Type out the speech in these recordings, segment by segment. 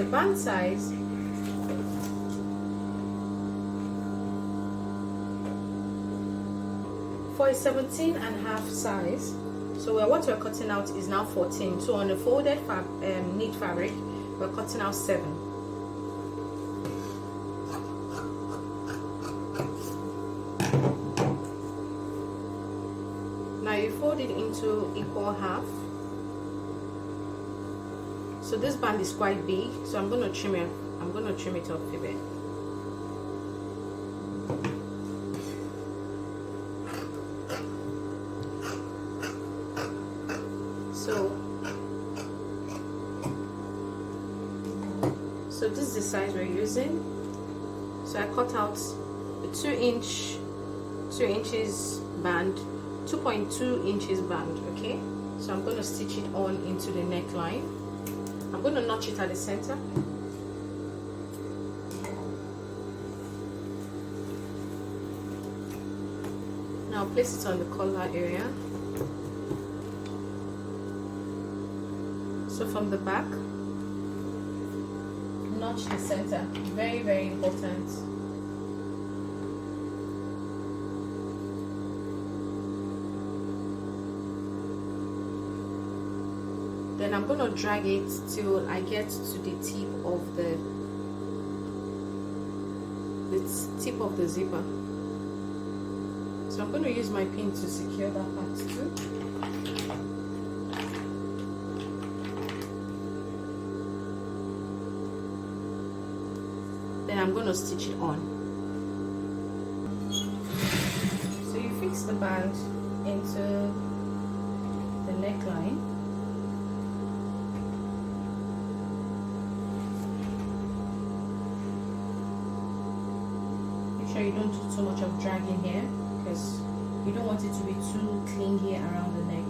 band size for a 17.5 size, so what we're cutting out is now 14. So on the folded knit fabric, we're cutting out 7. Now you fold it into equal half. So this band is quite big, so I'm going to trim it. I'm going to trim it off a bit. So this is the size we're using. So I cut out a 2 inches band, 2.2 inches band. Okay, so I'm going to stitch it on into the neckline. I'm going to notch it at the center. Now place it on the collar area. So from the back, notch the center. Very, very important. Then I'm going to drag it till I get to the tip of the zipper. So I'm going to use my pin to secure that part too. Then I'm going to stitch it on. So you fix the band into the neckline. Make sure you don't do too much of dragging here, because you don't want it to be too clingy around the neck.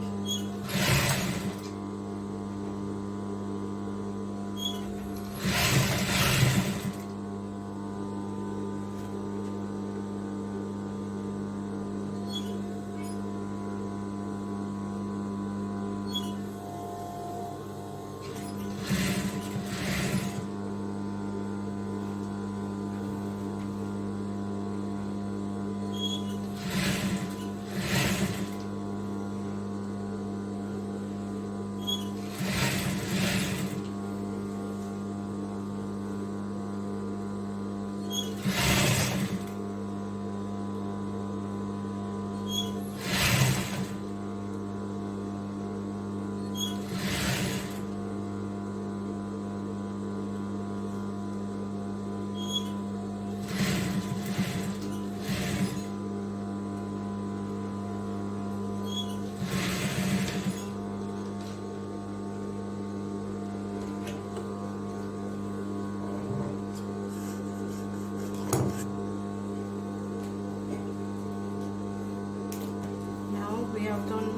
We have done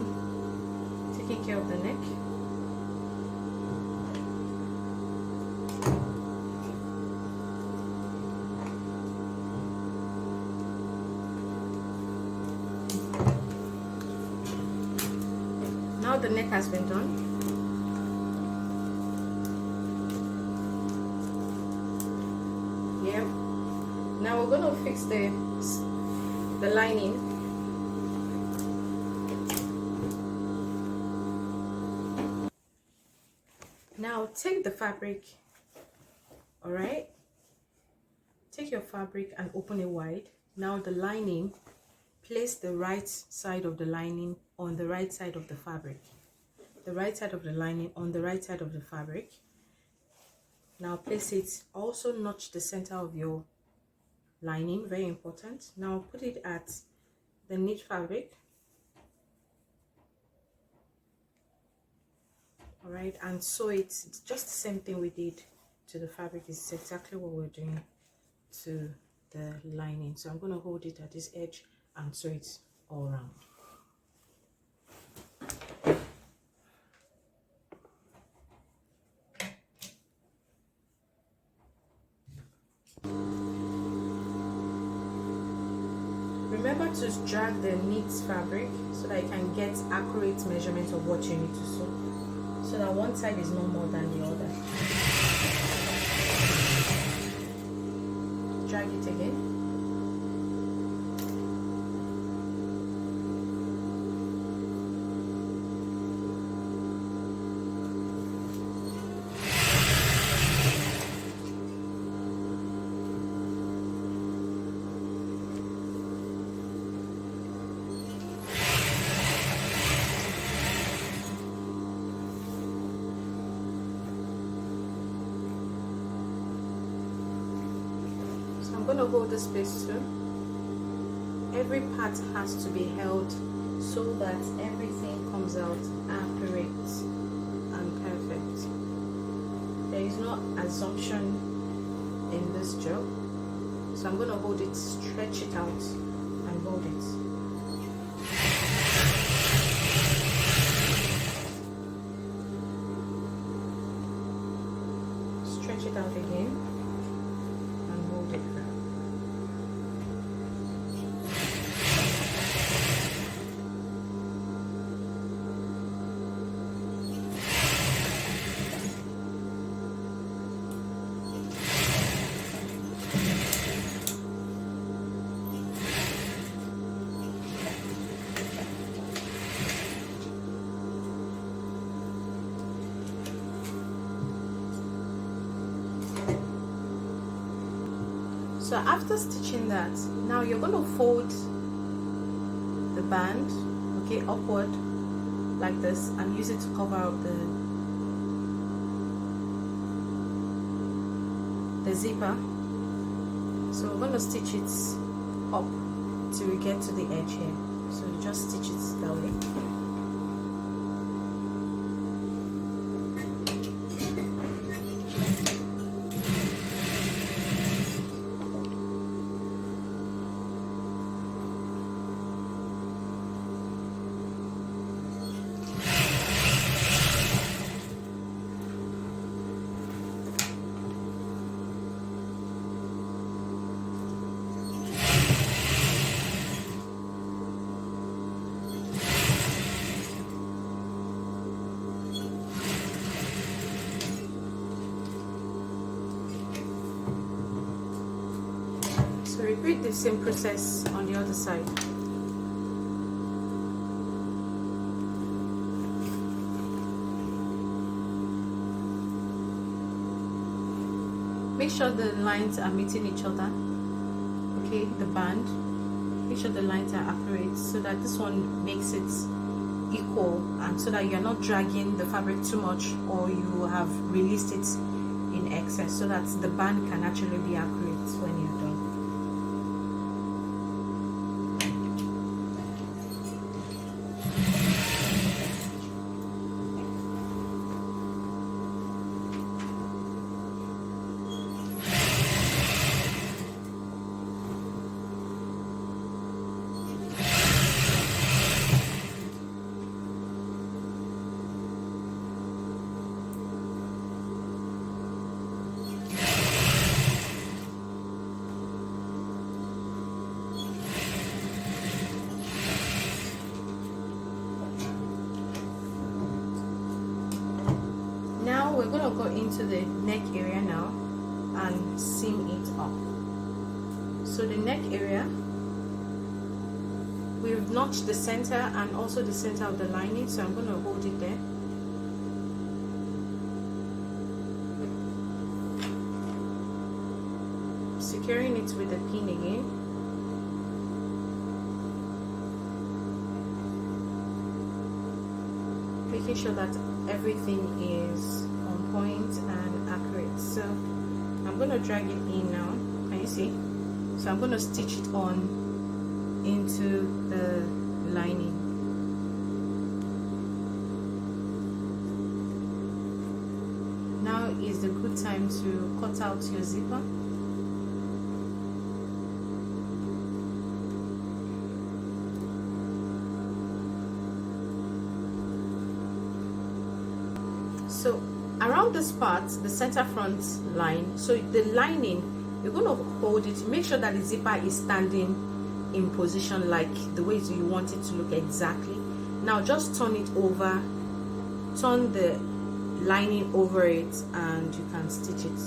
taking care of the neck. Now the neck has been done. Yeah. Now we're going to fix the lining. Now take the fabric, all right? Take your fabric and open it wide. Now the lining, place the right side of the lining on the right side of the fabric. The right side of the lining on the right side of the fabric. Now place it, also notch the center of your lining, very important. Now put it at the knit fabric. All right, and sew it. It's just the same thing we did to the fabric. It's exactly what we're doing to the lining. So I'm going to hold it at this edge and sew it all around. Remember to drag the knit fabric so that you can get accurate measurement of what you need to sew, so that one side is no more than the other. drag it again. I'm going to hold this place too. Every part has to be held so that everything comes out accurate and perfect. There is no assumption in this job. So I'm going to hold it, stretch it out and hold it. Stretch it out again and hold it firm. So after stitching that, now you're going to fold the band, okay, upward like this, and use it to cover up the zipper. So we're going to stitch it up till we get to the edge here. So you just stitch it that way. So repeat the same process on the other side. Make sure the lines are meeting each other, okay, the band. Make sure the lines are accurate so that this one makes it equal, and so that you're not dragging the fabric too much or you have released it in excess, so that the band can actually be accurate when you're done. Now we're going to go into the neck area now and seam it up. So the neck area, we've notched the center and also the center of the lining, so I'm going to hold it there. Securing it with a pin again. Making sure that everything is on point and accurate. So I'm going to drag it in now. Can you see? So I'm going to stitch it on into the lining. Now is the good time to cut out your zipper. So around this part, the center front line, so the lining, you're going to hold it, make sure that the zipper is standing in position like the way you want it to look exactly. Now just turn it over, turn the lining over it, and you can stitch it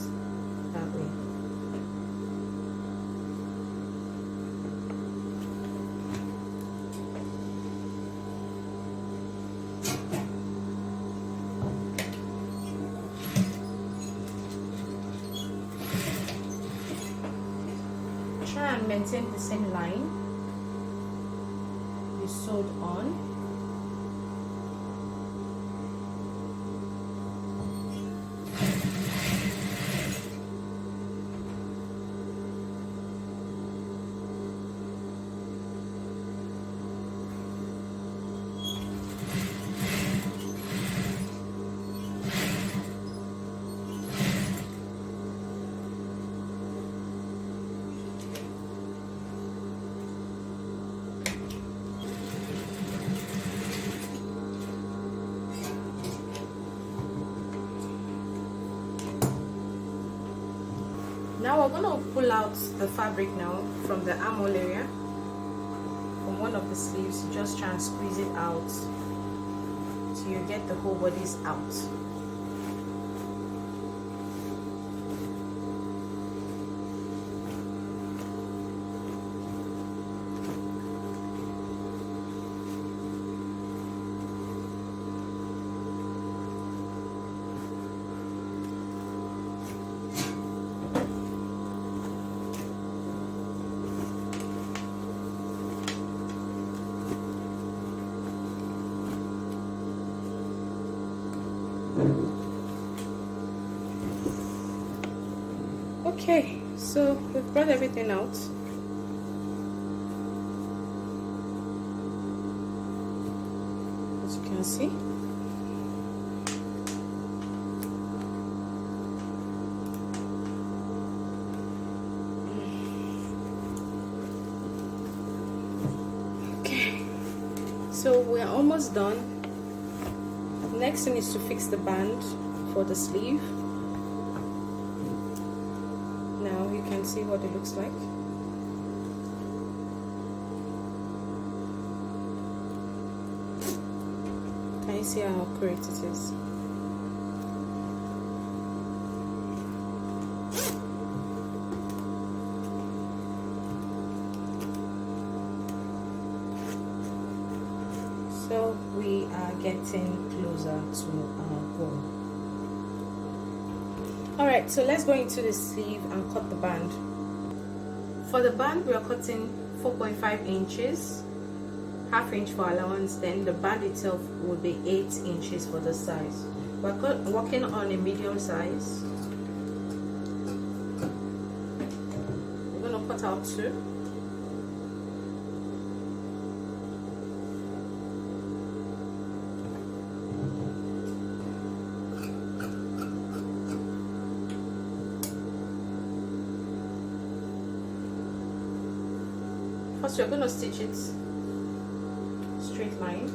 that way. try and maintain the same line you sewed on. Now we're going to pull out the fabric now from the armhole area, from one of the sleeves. Just try and squeeze it out till you get the whole bodice out. Okay, so we've brought everything out. As you can see. Okay, so we're almost done. Next thing is to fix the band for the sleeve. Now you can see what it looks like. Can you see how accurate it is? So we are getting closer to our goal. Alright, so let's go into the sleeve and cut the band. For the band, we are cutting 4.5 inches, half inch for allowance, then the band itself will be 8 inches for the size. We're working on a medium size. We're going to cut out 2. First, you're going to stitch it straight line.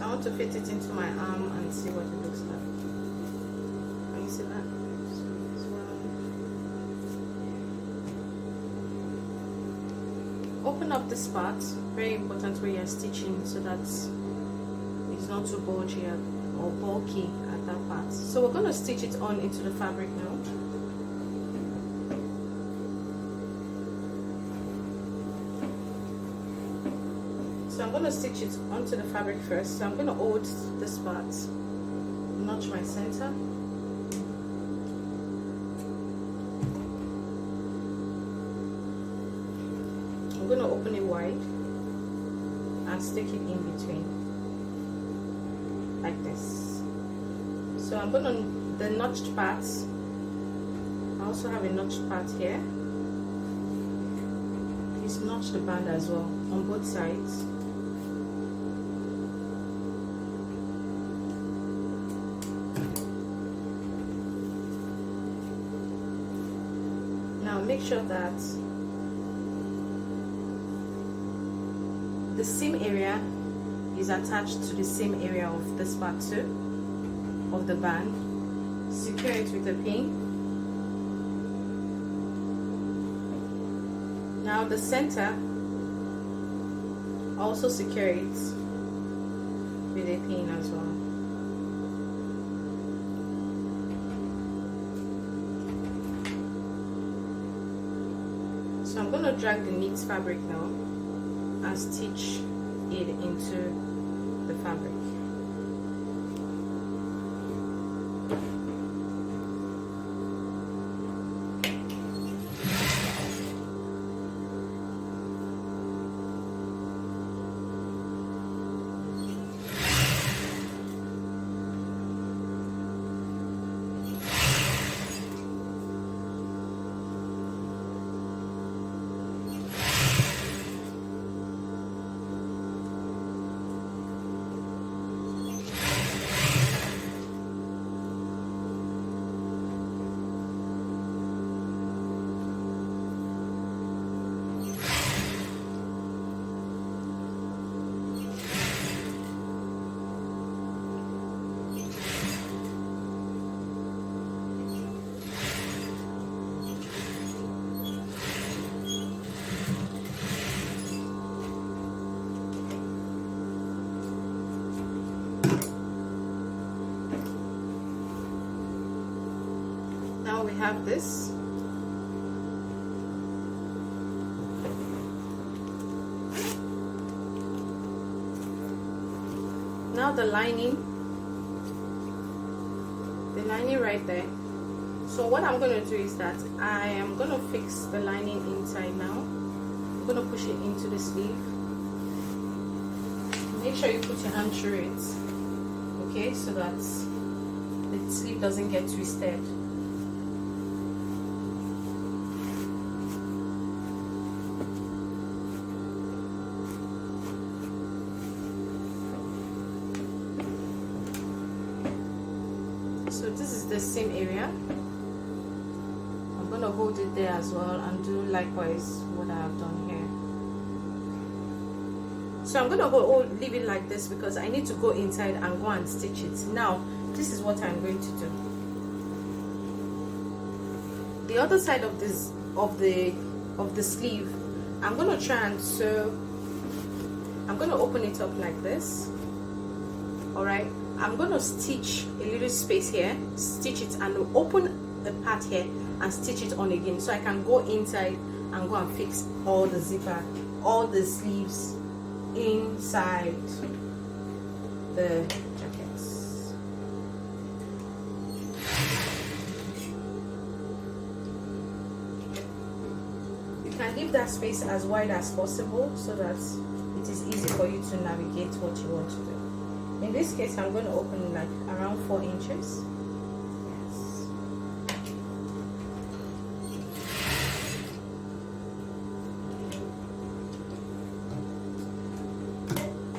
I want to fit it into my arm and see what it looks like. Can you see that? Open up this part, very important where you're stitching, so that it's not too bulgy or bulky at that part. So we're going to stitch it on into the fabric now. So I'm going to stitch it onto the fabric first. So I'm going to hold this part, notch my center. I'm going to open it wide and stick it in between, like this. So I'm going to, the notched parts, I also have a notched part here. Please notch the band as well on both sides. Now make sure that the seam area is attached to the seam area of this part too, of the band. Secure it with a pin. Now the center, also secure it with a pin as well. So I'm going to drag the knit fabric now and stitch it into the fabric. Now we have this. Now the lining right there. So what I'm going to do is that I am going to fix the lining inside now. I'm going to push it into the sleeve. Make sure you put your hand through it, okay, so that the sleeve doesn't get twisted. So this is the seam area. I'm going to hold it there as well and do likewise what I have done here. So I'm going to leave it like this because I need to go inside and go and stitch it. Now this is what I'm going to do. The other side of this of the sleeve, I'm going to try and sew. I'm going to open it up like this. All right, I'm going to stitch a little space here, stitch it, and open the part here and stitch it on again, so I can go inside and go and fix all the zipper, all the sleeves inside the jackets. You can leave that space as wide as possible so that it is easy for you to navigate what you want to do. In this case, I'm going to open like around 4 inches. Yes.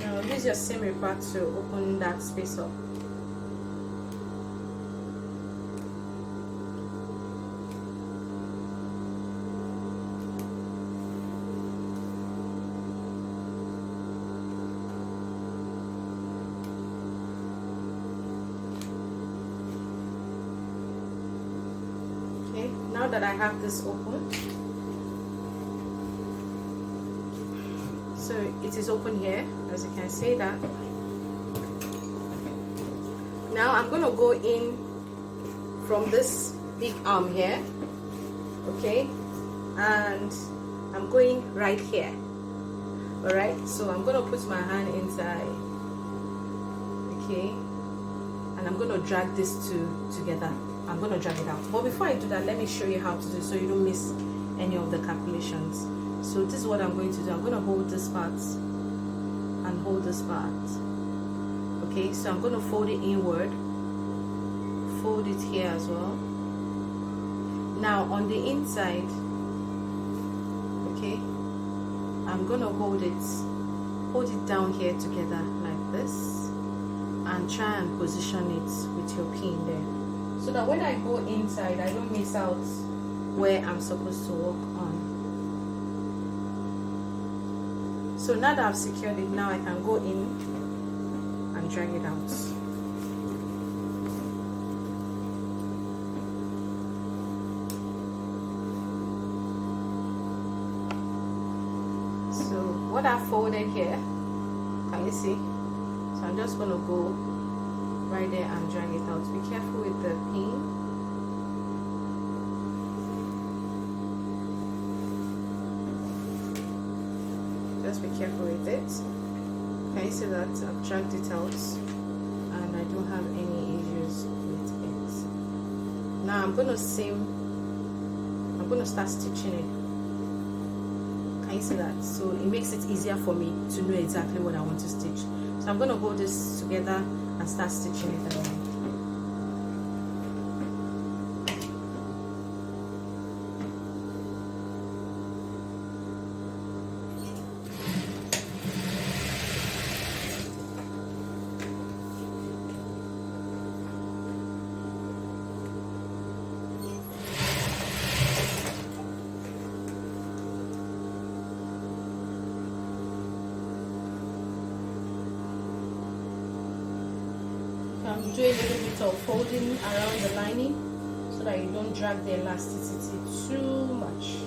Now use your seam ripper to open that space up. Now that I have this open, so it is open here, as you can see that. Now I'm going to go in from this big arm here, okay, and I'm going right here. All right, so I'm going to put my hand inside, okay, and I'm going to drag these two together. I'm going to drag it out, but before I do that, let me show you how to do it so you don't miss any of the calculations. So this is what I'm going to do. I'm going to hold this part and hold this part, okay, so I'm going to fold it inward, fold it here as well. Now on the inside, okay, I'm going to hold it down here together like this and try and position it with your pin there, so that when I go inside, I don't miss out where I'm supposed to work on. So now that I've secured it, now I can go in and drag it out. So what I folded here, can you see? So I'm just going to go right there and drag it out. Be careful with the pin. Just be careful with it. Can you see that I've dragged it out and I don't have any issues with it. Now I'm going to start stitching it. Can you see that? So it makes it easier for me to know exactly what I want to stitch. So I'm going to hold this together and start stitching it around. Do a little bit of folding around the lining so that you don't drag the elasticity too much.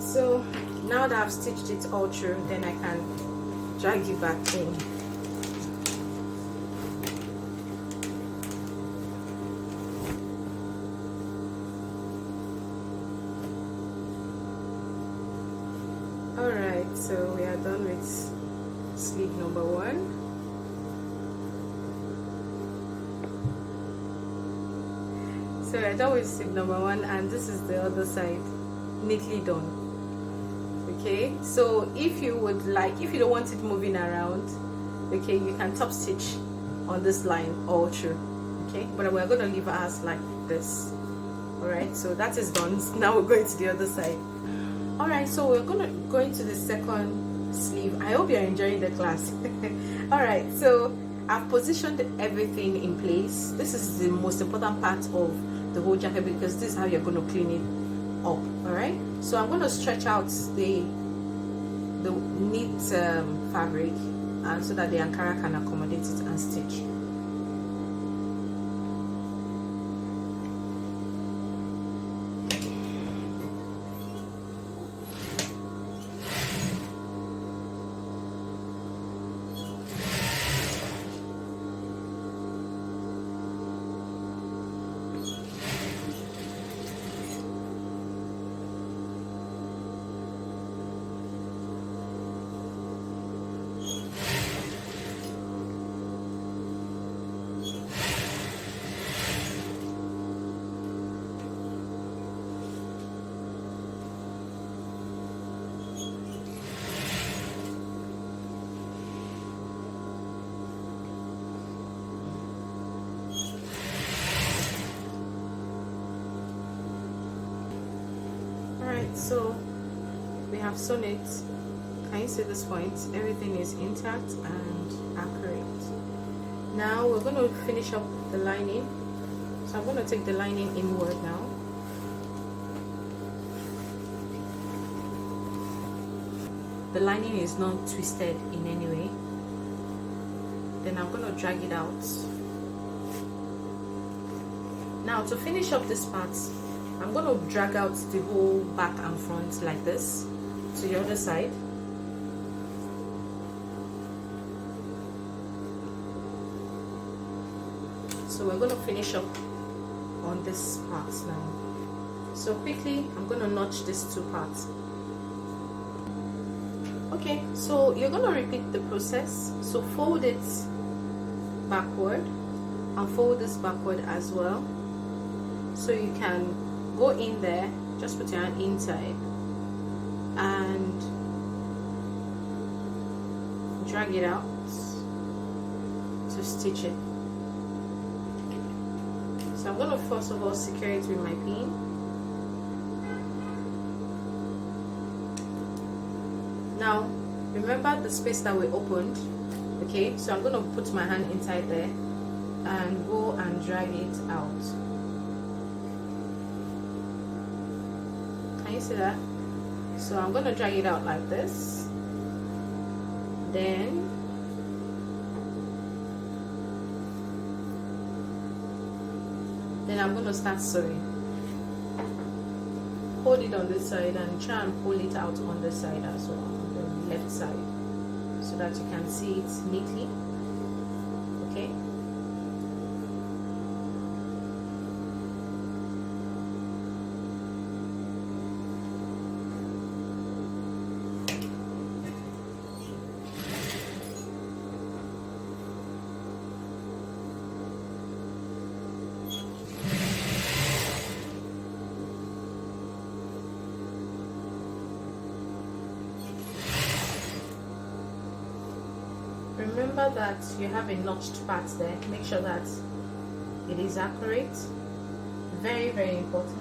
So now that I've stitched it all through, then I can drag it back in. Alright, so we are done with sleeve number 1. So we're done with sleeve number 1, and this is the other side, neatly done. Okay, so if you don't want it moving around, okay, you can top stitch on this line all through, okay, but we're going to leave ours like this. All right, so that is done. Now we're going to the other side. All right, so we're going to go into the second sleeve. I hope you're enjoying the class. All right, so I've positioned everything in place. This is the most important part of the whole jacket because this is how you're going to clean it up. All right, so I'm going to stretch out the neat fabric and so that the Ankara can accommodate it and stitch. So we have sewn it. Can you see this point? Everything is intact and accurate. Now we're going to finish up the lining. So I'm going to take the lining inward now. The lining is not twisted in any way. Then I'm going to drag it out. Now to finish up this part, I'm going to drag out the whole back and front like this to the other side. So we're going to finish up on this part now. So quickly, I'm going to notch these two parts. Okay, so you're going to repeat the process. So fold it backward and fold this backward as well. So you can go in there, just put your hand inside and drag it out to stitch it. So I'm going to first of all secure it with my pin. Now remember the space that we opened. Okay, so I'm going to put my hand inside there and go and drag it out. Can you see that? So I'm going to drag it out like this. Then I'm going to start sewing. Hold it on this side and try and pull it out on this side as well, on the left side, so that you can see it neatly. Okay. Remember that you have a notched part there. Make sure that it is accurate. Very, very important.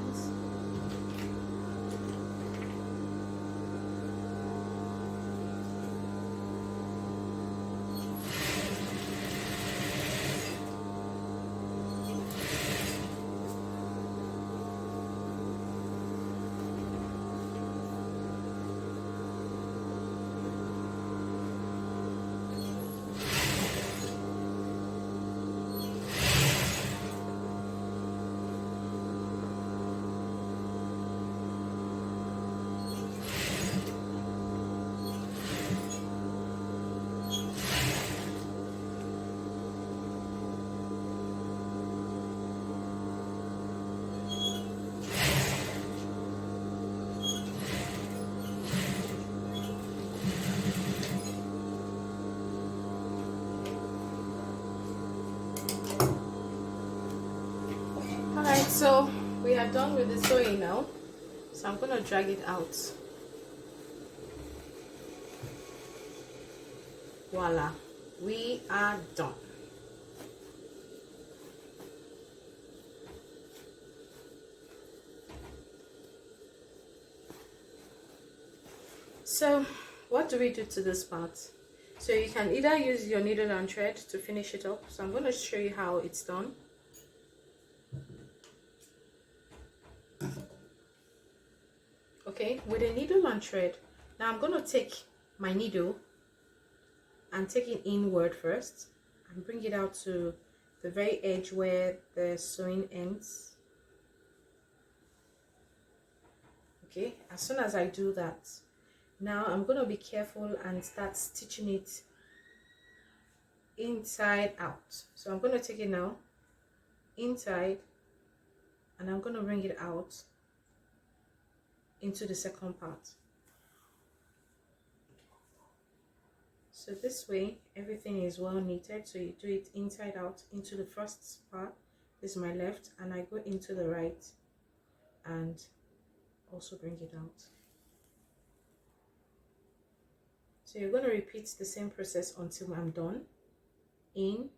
So we are done with the sewing now, so I'm going to drag it out. Voila, we are done. So what do we do to this part? So you can either use your needle and thread to finish it up. So I'm going to show you how it's done. Okay, with a needle and thread, now I'm going to take my needle and take it inward first and bring it out to the very edge where the sewing ends. Okay, as soon as I do that, now I'm going to be careful and start stitching it inside out. So I'm going to take it now inside and I'm going to bring it out into the second part. So this way everything is well knitted. So you do it inside out into the first part. This is my left, and I go into the right and also bring it out. So you're going to repeat the same process until I'm done. In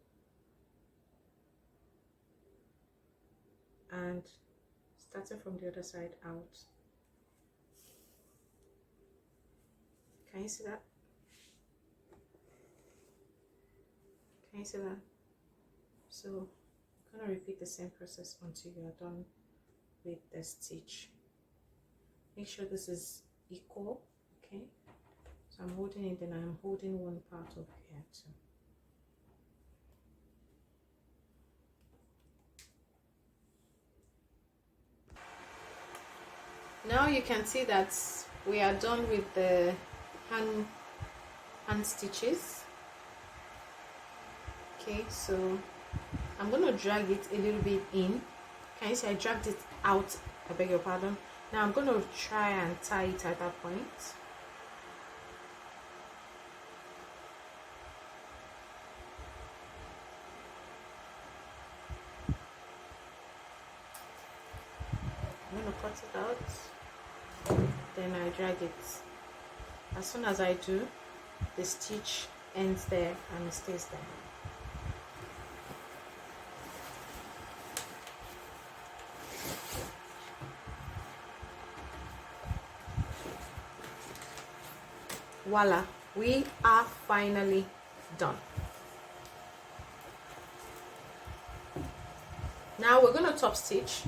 and starting from the other side out. Can you see that? Can you see that? So I'm going to repeat the same process until you are done with the stitch. Make sure this is equal, okay? So I'm holding it, then I'm holding one part of here too. Now you can see that we are done with the hand stitches. Okay, so I'm going to drag it a little bit in. Can you see I dragged it out? I beg your pardon. Now I'm going to try and tie it at that point. I'm going to cut it out, then I drag it. As soon as I do, the stitch ends there and it stays there. Voila, we are finally done. Now we're going to top stitch.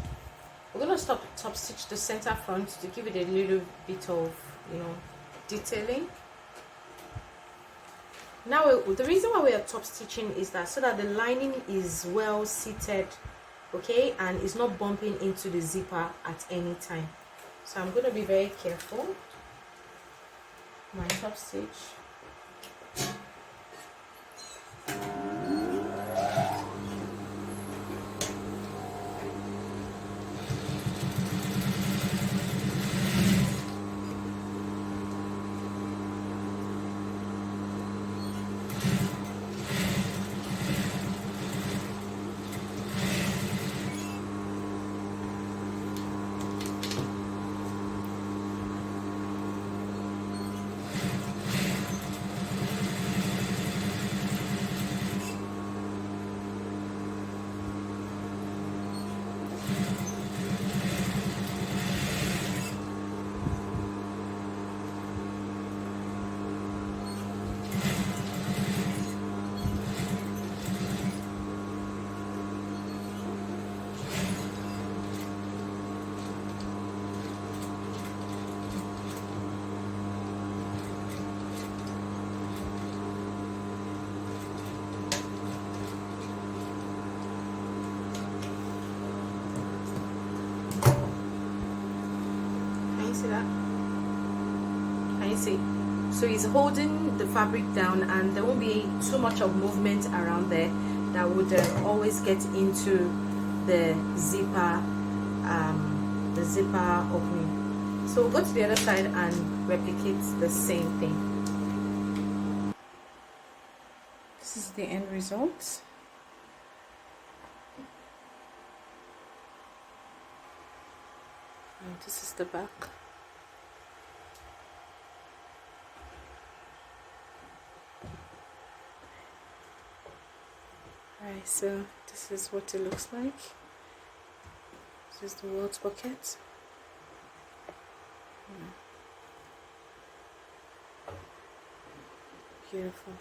We're going to top stitch the center front to give it a little bit of, you know, detailing. Now the reason why we are top stitching is that so that the lining is well seated, okay, and it's not bumping into the zipper at any time. So I'm going to be very careful. My top stitch. See that? Can you see? So he's holding the fabric down, and there won't be too much of movement around there that would always get into the zipper opening. So we'll go to the other side and replicate the same thing. This is the end result. And this is the back. Alright, so this is what it looks like. This is the welt pocket. Beautiful.